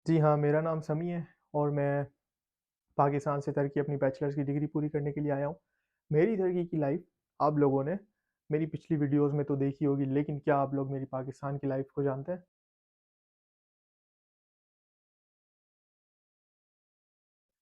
जी हाँ, मेरा नाम समी है और मैं पाकिस्तान से टर्की अपनी बैचलर्स की डिग्री पूरी करने के लिए आया हूँ। मेरी टर्की की लाइफ़ आप लोगों ने मेरी पिछली वीडियोज़ में तो देखी होगी, लेकिन क्या आप लोग मेरी पाकिस्तान की लाइफ़ को जानते हैं?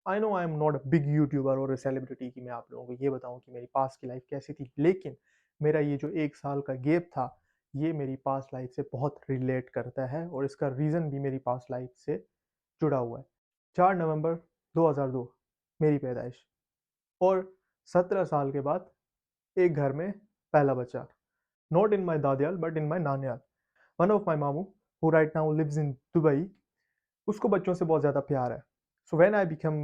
I know I am not a big YouTuber और अ सेलिब्रिटी कि मैं आप लोगों को ये बताऊँ कि मेरी पास्ट की लाइफ़ कैसी थी। लेकिन मेरा ये जो 1 साल का गैप था, ये मेरी पास्ट लाइफ़ से बहुत रिलेट करता है और इसका रीज़न भी मेरी पास्ट लाइफ़ से जुड़ा हुआ है। 4 नवंबर 2002 मेरी पैदाइश और 17 साल के बाद एक घर में पहला बच्चा। नॉट इन माई दादियाल बट इन माई नानियाल। वन ऑफ माई मामू who right now lives in Dubai, उसको बच्चों से बहुत ज़्यादा प्यार है। So when I become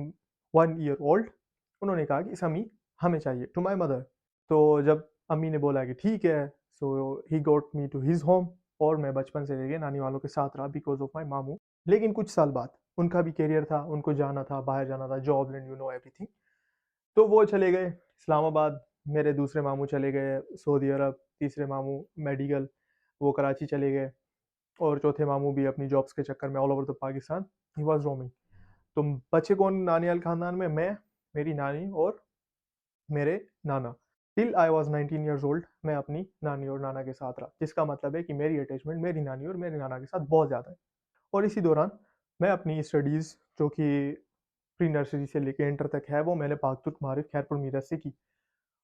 1 year old, उन्होंने कहा कि समी हमें चाहिए टू माई मदर। तो जब अम्मी ने बोला कि ठीक है, सो ही गोट मी टू हिज होम और मैं बचपन से लेके नानी वालों के साथ रहा बिकॉज ऑफ माई मामू। लेकिन कुछ साल बाद उनका भी करियर था, उनको जाना था, बाहर जाना था, job and you know everything. तो वो चले गए इस्लामाबाद, मेरे दूसरे मामू चले गए सऊदी अरब, तीसरे मामू मेडिकल, वो कराची चले गए और चौथे मामू भी अपनी जॉब्स के चक्कर में all over the Pakistan he was roaming. तो बचे कौन नानियाल खानदान में? मैं, मेरी नानी और मेरे नाना। Till I was 19 years old मैं अपनी नानी और नाना के साथ रहा, जिसका मतलब है कि मेरी अटैचमेंट मेरी नानी और मेरे नाना के साथ बहुत ज़्यादा है। और इसी दौरान मैं अपनी स्टडीज़ जो कि प्री नर्सरी से लेके इंटर तक है, वो मैंने पाकतुक मारिफ खैरपुर मीरत से की।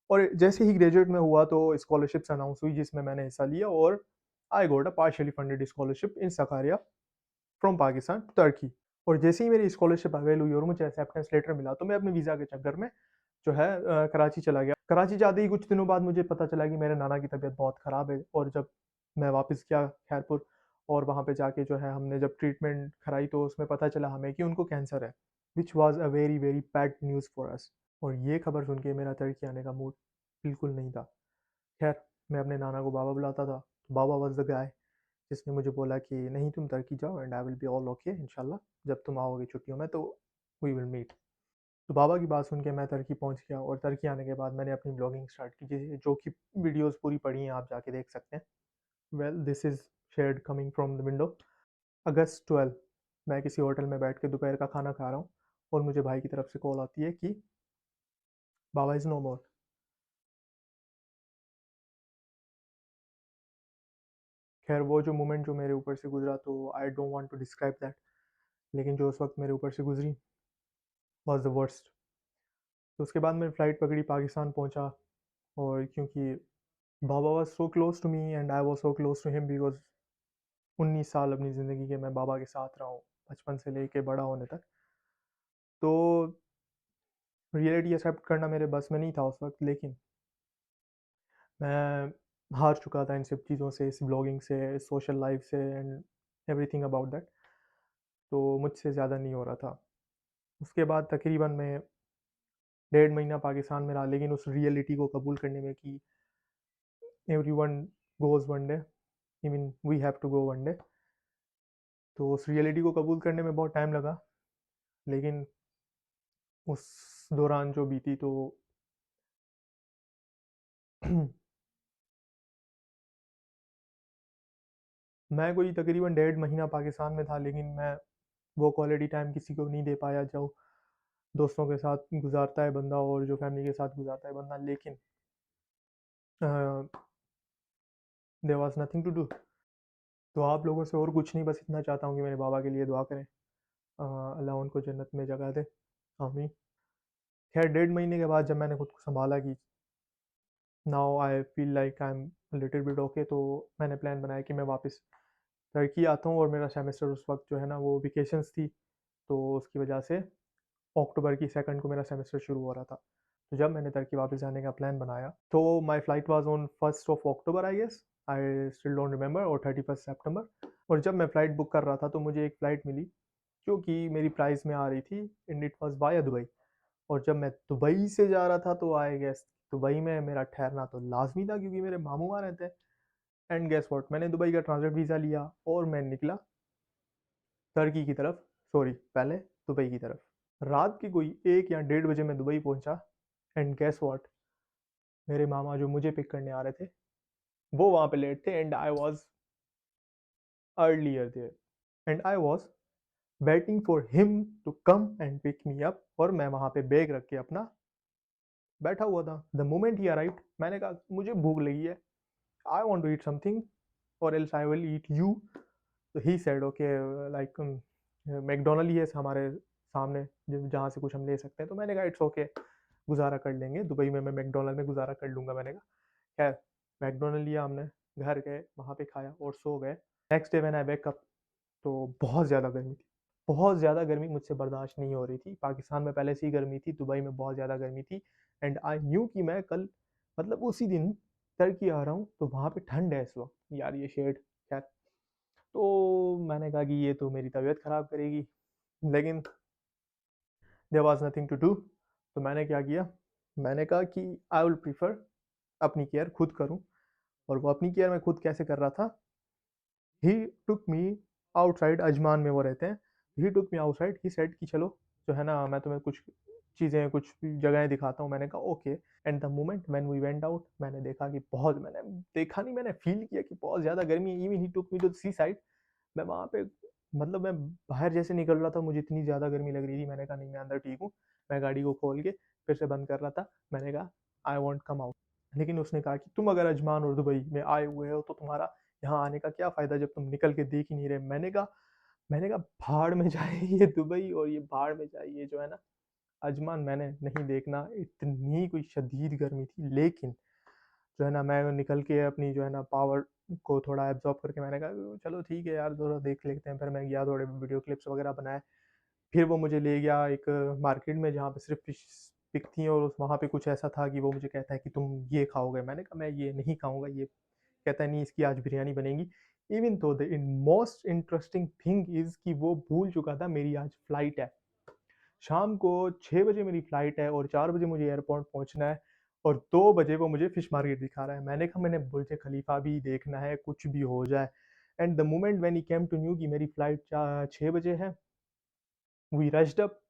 और जैसे ही ग्रेजुएट में हुआ तो स्कॉलरशिप्स अनाउंस हुई जिसमें मैंने हिस्सा लिया और I got a partially funded scholarship in Sakarya from Pakistan to Turkey. और जैसे ही मेरी स्कॉलरशिप अवेल हुई और मुझे एक्सेप्टेंस लेटर मिला तो मैं अपने वीज़ा के चक्कर में जो है कराची चला गया। कराची जाते ही कुछ दिनों बाद मुझे पता चला कि मेरे नाना की तबीयत बहुत ख़राब है और जब मैं वापस गया खैरपुर और वहाँ पे जाके जो है हमने जब ट्रीटमेंट कराई तो उसमें पता चला हमें कि उनको कैंसर है, which was a very very bad news for us. और ये खबर सुन के मेरा टर्की आने का मूड बिल्कुल नहीं था। खैर, मैं अपने नाना को बाबा बुलाता था। बाबा वाज़ द गाय जिसने मुझे बोला कि नहीं तुम टर्की जाओ and I will be all okay इंशाल्लाह, जब तुम आओगे छुट्टियों में तो वी विल मीट। तो बाबा की बात सुन के मैं टर्की पहुंच गया और टर्की आने के बाद मैंने अपनी ब्लॉगिंग स्टार्ट की, जो कि वीडियोस पूरी पड़ी हैं, आप जाके देख सकते हैं। Well this is shared coming from the window. अगस्त 12 मैं किसी होटल में बैठ के दोपहर का खाना खा रहा हूँ और मुझे भाई की तरफ से कॉल आती है कि बाबा इज़ नो मोर। खैर वो जो मोमेंट जो मेरे ऊपर से गुजरा तो I don't want to describe that, लेकिन जो उस वक्त मेरे ऊपर से गुजरी वाज द वर्स्ट। तो उसके बाद मैंने फ़्लाइट पकड़ी, पाकिस्तान पहुंचा और क्योंकि बाबा was so close to me and I was so close to him because 19 साल अपनी ज़िंदगी के मैं बाबा के साथ रहा हूँ, बचपन से लेके बड़ा होने तक। तो रियलिटी एक्सेप्ट करना मेरे बस में नहीं था उस वक्त, लेकिन मैं हार चुका था इन सब चीज़ों से, इस ब्लॉगिंग से, सोशल लाइफ से एंड एवरीथिंग अबाउट दैट। तो मुझसे ज़्यादा नहीं हो रहा था। उसके बाद तकरीबन मैं 1.5 महीना पाकिस्तान में रहा, लेकिन उस रियलिटी को कबूल करने में कि everyone goes one day, even we have to go one day. तो उस रियलिटी को कबूल करने में बहुत टाइम लगा, लेकिन उस दौरान जो बीती तो मैं कोई तकरीबन 1.5 महीना पाकिस्तान में था, लेकिन मैं वो क्वालिटी टाइम किसी को नहीं दे पाया जो दोस्तों के साथ गुजारता है बंदा और जो फैमिली के साथ गुजारता है बंदा। लेकिन there was nothing to do. तो आप लोगों से और कुछ नहीं, बस इतना चाहता हूँ कि मेरे बाबा के लिए दुआ करें, अल्लाह उनको जन्नत में जगह दे, आमीन। खैर 1.5 महीने के बाद जब मैंने खुद को संभाला कि now I feel like I am little bit okay, तो मैंने प्लान बनाया कि मैं वापस टर्की आता हूँ और मेरा सेमेस्टर उस वक्त जो है ना वो वेकेशंस थी, तो उसकी वजह से अक्टूबर की 2nd को मेरा सेमेस्टर शुरू हो रहा था। तो जब मैंने टर्की वापस जाने का प्लान बनाया तो my flight was on 1 October I guess, I still don't remember, और 31 सितंबर। और जब मैं फ़्लाइट बुक कर रहा था तो मुझे एक फ़्लाइट मिली जो कि मेरी प्राइस में आ रही थी and it was via Dubai. और जब मैं दुबई से जा रहा था तो आई गेस दुबई में मेरा ठहरना तो लाजमी था क्योंकि मेरे मामू वहाँ रहते हैं। एंड गेस व्हाट, मैंने दुबई का ट्रांजिट वीज़ा लिया और मैं निकला टर्की की तरफ, सॉरी पहले दुबई की तरफ। रात की कोई 1 या 1:30 बजे मैं दुबई पहुंचा एंड गेस व्हाट, मेरे मामा जो मुझे पिक करने आ रहे थे वो वहाँ पे लेट थे and I was earlier there and I was waiting for him to come and pick me up, और मैं वहाँ पे बैग रख के अपना बैठा हुआ था। द मोमेंट ही अराइव्ड, मैंने कहा मुझे भूख लगी है, I want to eat something और else I will eat you. तो he said okay, like McDonald ही है हमारे सामने जहाँ से कुछ हम ले सकते हैं। तो मैंने कहा इट्स ओके, गुजारा कर लेंगे, दुबई में मैं मैकडोनल्ड में गुजारा कर लूँगा। मैंने कहा खैर मैकडोनल्ड लिया हमने, घर गए, वहाँ पे खाया और सो गए। Next day when I wake up, तो बहुत ज़्यादा गर्मी थी, बहुत ज़्यादा गर्मी मुझसे बर्दाश्त नहीं हो रही थी। पाकिस्तान में पहले से ही गर्मी थी, दुबई में बहुत ज़्यादा गर्मी थी। एंड आई न्यू कि मैं कल मतलब उसी दिन टर्की आ रहा हूँ, तो वहाँ पे ठंड है इस वक्त, यार ये शेड। खैर, तो मैंने कहा कि ये तो मेरी तबीयत ख़राब करेगी, लेकिन there was nothing to do. तो मैंने क्या किया, मैंने कहा कि आई विल प्रीफर अपनी केयर खुद करूँ। और वो अपनी केयर मैं खुद कैसे कर रहा था, ही टुक मी आउटसाइड, अजमान में वो रहते हैं। ही took me outside, he said कि चलो जो है ना मैं तुम्हें कुछ चीज़ें कुछ जगहें दिखाता हूँ। मैंने कहा okay. And the moment when we went out, मैंने देखा कि बहुत, मैंने देखा नहीं, मैंने फील किया कि बहुत ज़्यादा गर्मी है। Even he took me to the seaside. मैं वहाँ पे मतलब मैं बाहर जैसे निकल रहा था, मुझे इतनी ज़्यादा गर्मी लग रही थी। मैंने कहा नहीं, मैं अंदर ठीक हूँ। मैं गाड़ी को खोल के फिर से बंद कर रहा था। मैंने कहा आई वॉन्ट कम आउट। लेकिन उसने कहा कि तुम अगर अजमान और दुबई में आए हुए हो तो तुम्हारा यहाँ आने का क्या फ़ायदा जब तुम निकल के देख ही नहीं रहे। मैंने कहा भाड़ में जाए ये दुबई, और ये भाड़ में जाए ये जो है ना अजमान, मैंने नहीं देखना। इतनी कोई शदीद गर्मी थी, लेकिन जो है ना मैं निकल के अपनी जो है ना पावर को थोड़ा एब्जॉर्ब करके मैंने कहा चलो ठीक है यार, थोड़ा देख लेते हैं। फिर मैं गया, थोड़े वीडियो क्लिप्स वगैरह बनाए। फिर वो मुझे ले गया एक मार्केट में जहाँ पे सिर्फ फिश पिक थी, और उस वहाँ पे कुछ ऐसा था कि वो मुझे कहता है कि तुम ये खाओगे। मैंने कहा मैं ये नहीं खाऊंगा। ये कहता है नहीं, इसकी आज बिरयानी बनेगी। इवन तो the in most interesting thing is कि वो भूल चुका था मेरी आज फ्लाइट है। शाम को 6 बजे मेरी फ्लाइट है और 4 बजे मुझे एयरपोर्ट पहुंचना है, और 2 बजे वो मुझे फिश मार्केट दिखा रहा है। मैंने कहा मैंने बुर्ज खलीफा भी देखना है, कुछ भी हो जाए। And the moment when he came to knew कि मेरी फ्लाइट 6 बजे है, वी रश्ड अप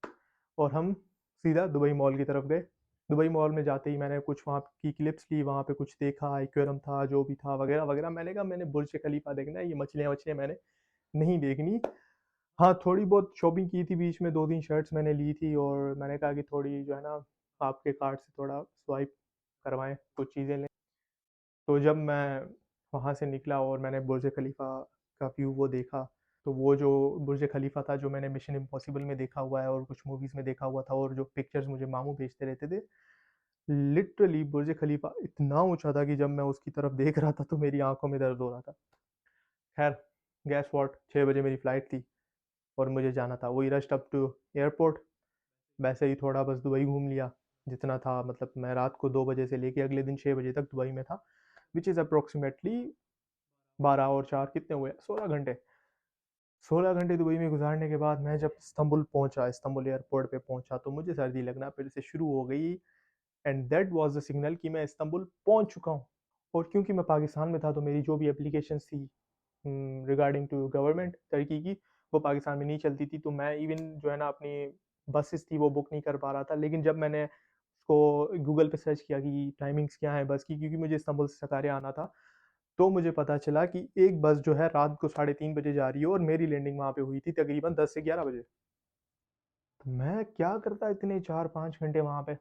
और हम सीधा दुबई मॉल की तरफ गए। दुबई मॉल में जाते ही मैंने कुछ वहाँ की क्लिप्स ली, वहाँ पे कुछ देखा, एक्वेरियम था जो भी था वगैरह वगैरह। मैंने कहा मैंने बुर्ज खलीफा देखना है, ये मछलियाँ वछलियाँ मैंने नहीं देखनी। हाँ, थोड़ी बहुत शॉपिंग की थी बीच में, 2-3 शर्ट्स मैंने ली थी, और मैंने कहा कि थोड़ी जो है ना आपके कार्ड से थोड़ा स्वाइप करवाएँ, कुछ चीज़ें लें। तो जब मैं वहाँ से निकला और मैंने बुर्ज खलीफा का व्यू वो देखा, तो वो जो बुर्ज खलीफा था जो मैंने मिशन इम्पॉसिबल में देखा हुआ है और कुछ मूवीज़ में देखा हुआ था, और जो पिक्चर्स मुझे मामू भेजते रहते थे, लिटरली बुर्ज खलीफा इतना ऊँचा था कि जब मैं उसकी तरफ देख रहा था तो मेरी आँखों में दर्द हो रहा था। खैर, गेस व्हाट, 6 बजे मेरी फ्लाइट थी और मुझे जाना था। We rushed up to airport. वैसे ही थोड़ा बस दुबई घूम लिया जितना था। मतलब मैं रात को 2 बजे से लेके अगले दिन 6 बजे तक दुबई में था, विच इज़ अप्रोक्सीमेटली 12 और 4 कितने हुए, 16 घंटे। 16 घंटे दुबई में गुजारने के बाद मैं जब इस्तंबुल पहुंचा, इस्तंबुल एयरपोर्ट पे पहुंचा, तो मुझे सर्दी लगना फिर से शुरू हो गई। And that was the signal कि मैं इस्तंबुल पहुंच चुका हूं। और क्योंकि मैं पाकिस्तान में था, तो मेरी जो भी एप्लीकेशंस थी रिगार्डिंग टू गवर्नमेंट तरीके की, वो पाकिस्तान में नहीं चलती थी। तो मैं इवन जो है ना अपनी बसेस थी वो बुक नहीं कर पा रहा था। लेकिन जब मैंने उसको गूगल पे सर्च किया कि टाइमिंग्स क्या है बस की, क्योंकि मुझे इस्तांबुल से सकारे आना था, तो मुझे पता चला कि एक बस जो है रात को 3:30 बजे जा रही है, और मेरी लैंडिंग वहाँ पे हुई थी तकरीबन 10 से 11 बजे। तो मैं क्या करता इतने 4-5 घंटे वहाँ पे,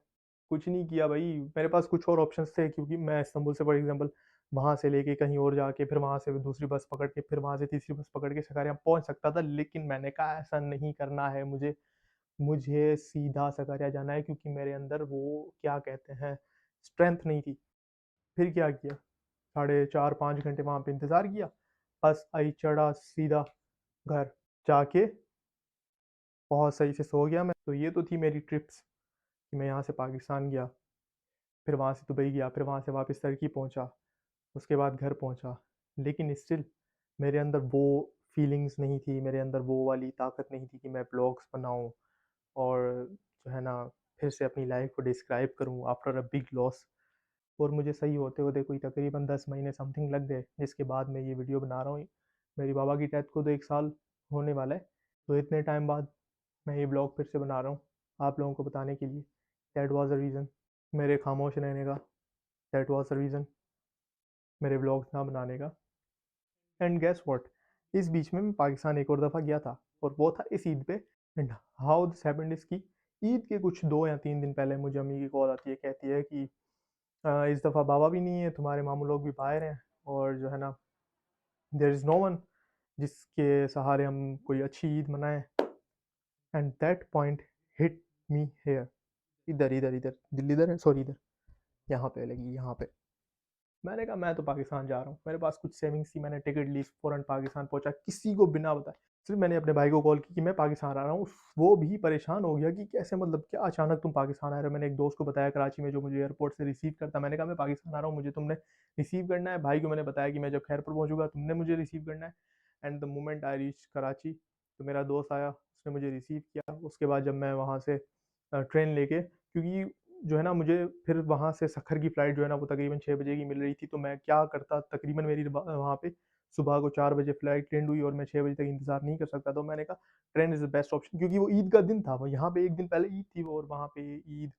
कुछ नहीं किया भाई। मेरे पास कुछ और ऑप्शंस थे, क्योंकि मैं इस्तांबुल से फॉर एग्जांपल वहाँ से लेके कहीं और जाके फिर वहाँ से दूसरी बस पकड़ के फिर वहाँ से तीसरी बस पकड़ के सकारियाँ पहुँच सकता था। लेकिन मैंने कहा ऐसा नहीं करना है मुझे, मुझे सीधा सकारिया जाना है, क्योंकि मेरे अंदर वो क्या कहते हैं स्ट्रेंथ नहीं थी। फिर क्या किया, 4.5-5 घंटे वहाँ पे इंतज़ार किया। बस आई चढ़ा सीधा घर, जाके बहुत सही से सो गया मैं। तो ये तो थी मेरी ट्रिप्स कि मैं यहाँ से पाकिस्तान गया, फिर वहाँ से दुबई गया, फिर वहाँ से वापस टर्की पहुँचा, उसके बाद घर पहुँचा। लेकिन स्टिल मेरे अंदर वो फीलिंग्स नहीं थी, मेरे अंदर वो वाली ताकत नहीं थी कि मैं ब्लॉग्स बनाऊँ और जो है ना फिर से अपनी लाइफ को डिस्क्राइब करूँ आफ्टर अ बिग लॉस। और मुझे सही होते-होते कोई तकरीबन 10 महीने समथिंग लग गए, जिसके बाद मैं ये वीडियो बना रहा हूँ। मेरी बाबा की डेथ को तो 1 साल होने वाला है, तो इतने टाइम बाद मैं ये ब्लॉग फिर से बना रहा हूँ, आप लोगों को बताने के लिए। दैट वाज़ द रीज़न मेरे खामोश रहने का, दैट वाज़ द रीज़न मेरे ब्लॉग्स ना बनाने का। एंड गेस व्हाट, इस बीच में मैं पाकिस्तान एक और दफ़ा गया था, और वो था इस ईद पे। And how this happened is कि ईद के कुछ 2 या 3 दिन पहले मुझे अम्मी की कॉल आती है, कहती है कि इस दफ़ा बाबा भी नहीं है, तुम्हारे मामू लोग भी बाहर हैं और जो है ना देयर इज़ नो वन जिसके सहारे हम कोई अच्छी ईद मनाएँ। And that point hit me here. इधर, इधर, इधर, दिल इधर है, सॉरी इधर, यहाँ पे लगी, यहाँ पे। मैंने कहा मैं तो पाकिस्तान जा रहा हूँ, मेरे पास कुछ सेविंग्स थी, मैंने टिकट ली, फ़ौरन पाकिस्तान पहुँचा, किसी को बिना बताए। सिर्फ मैंने अपने भाई को कॉल की कि मैं पाकिस्तान आ रहा हूँ, वो भी परेशान हो गया कि कैसे, मतलब क्या अचानक तुम पाकिस्तान आ रहे हो। मैंने एक दोस्त को बताया कराची में जो मुझे एयरपोर्ट से रिसीव करता, मैंने कहा मैं पाकिस्तान आ रहा हूँ, मुझे तुमने रिसीव करना है। भाई को मैंने बताया कि मैं जब खैरपुर पहुँचूंगा तुमने मुझे रिसीव करना है। And the moment I reach Karachi, तो मेरा दोस्त आया, उसने मुझे रिसीव किया। उसके बाद जब मैं वहाँ से ट्रेन लेके, क्योंकि जो है ना मुझे फिर वहाँ से सखर की फ़्लाइट जो है ना वो तकरीबन 6 बजे की मिल रही थी, तो मैं क्या करता, तकरीबन मेरी वहाँ पे सुबह को 4 बजे फ़्लाइट लैंड हुई और मैं 6 बजे तक इंतज़ार नहीं कर सकता। तो मैंने कहा train is the best option, क्योंकि वो ईद का दिन था, वो यहाँ पे 1 दिन पहले ईद थी वो, और वहाँ पे ईद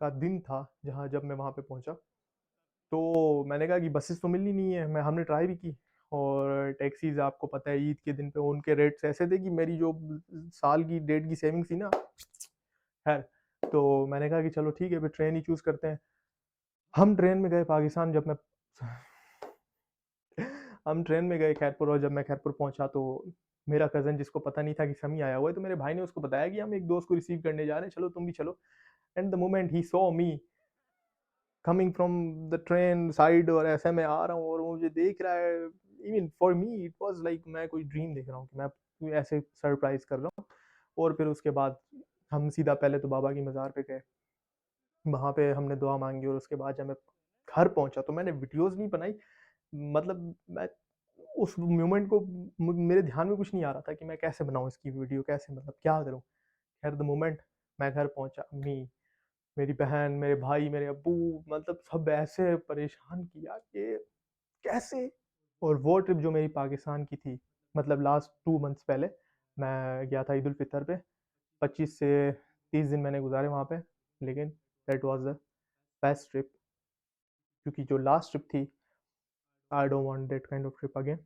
का दिन था जहाँ जब मैं वहाँ पे पहुँचा। तो मैंने कहा कि बसेस तो मिलनी नहीं है, हमने ट्राई भी की, और टैक्सीज़ आपको पता है ईद के दिन पे उनके रेट्स ऐसे थे कि मेरी जो साल की डेढ़ की सेविंग्स थी ना, खैर, तो मैंने कहा कि चलो ठीक है फिर ट्रेन ही चूज़ करते हैं। हम ट्रेन में गए पाकिस्तान, जब मैं हम ट्रेन में गए खैरपुर, और जब मैं खैरपुर पहुंचा तो मेरा कज़न, जिसको पता नहीं था कि समी आया हुआ है, तो मेरे भाई ने उसको बताया कि हम एक दोस्त को रिसीव करने जा रहे हैं, चलो तुम भी चलो। And the moment he saw me coming from the train side, और ऐसे मैं आ रहा हूँ और वो मुझे देख रहा है, even for me it was like मैं कोई ड्रीम देख रहा हूँ कि मैं ऐसे सरप्राइज कर रहा हूँ। और फिर उसके बाद हम सीधा पहले तो बाबा की मज़ार पे गए, वहाँ पे हमने दुआ मांगी, और उसके बाद जब मैं घर पहुंचा तो मैंने वीडियोस नहीं बनाई। मतलब मैं उस मोमेंट को, मेरे ध्यान में कुछ नहीं आ रहा था कि मैं कैसे बनाऊँ इसकी वीडियो, कैसे, मतलब क्या करूँ। खैर द मोमेंट मैं घर पहुंचा, अम्मी, मेरी बहन, मेरे भाई, मेरे अब्बू, मतलब सब ऐसे परेशान किया कि कैसे। और वो ट्रिप जो मेरी पाकिस्तान की थी, मतलब लास्ट 2 मंथ्स पहले मैं गया था ईद उल फितर पे, 25 से 30 दिन मैंने गुजारे वहाँ पे। लेकिन that was the best trip, क्योंकि जो लास्ट ट्रिप थी, I don't want that kind of trip again.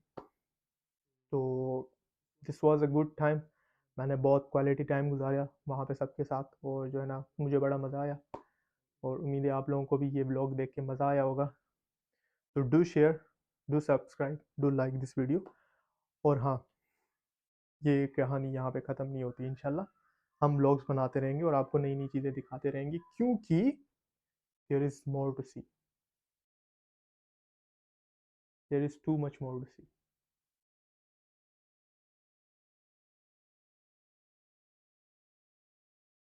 तो this was a good time, मैंने बहुत क्वालिटी टाइम गुजारा वहाँ पे सबके साथ, और जो है ना मुझे बड़ा मज़ा आया, और उम्मीद है आप लोगों को भी ये ब्लॉग देख के मज़ा आया होगा। तो do share, do subscribe, do like this video. और हाँ, ये कहानी यहाँ पे ख़त्म नहीं होती, इंशाल्लाह हम ब्लॉग्स बनाते रहेंगे और आपको नई नई चीज़ें दिखाते रहेंगे, क्योंकि there is more to see, there is too much more to C.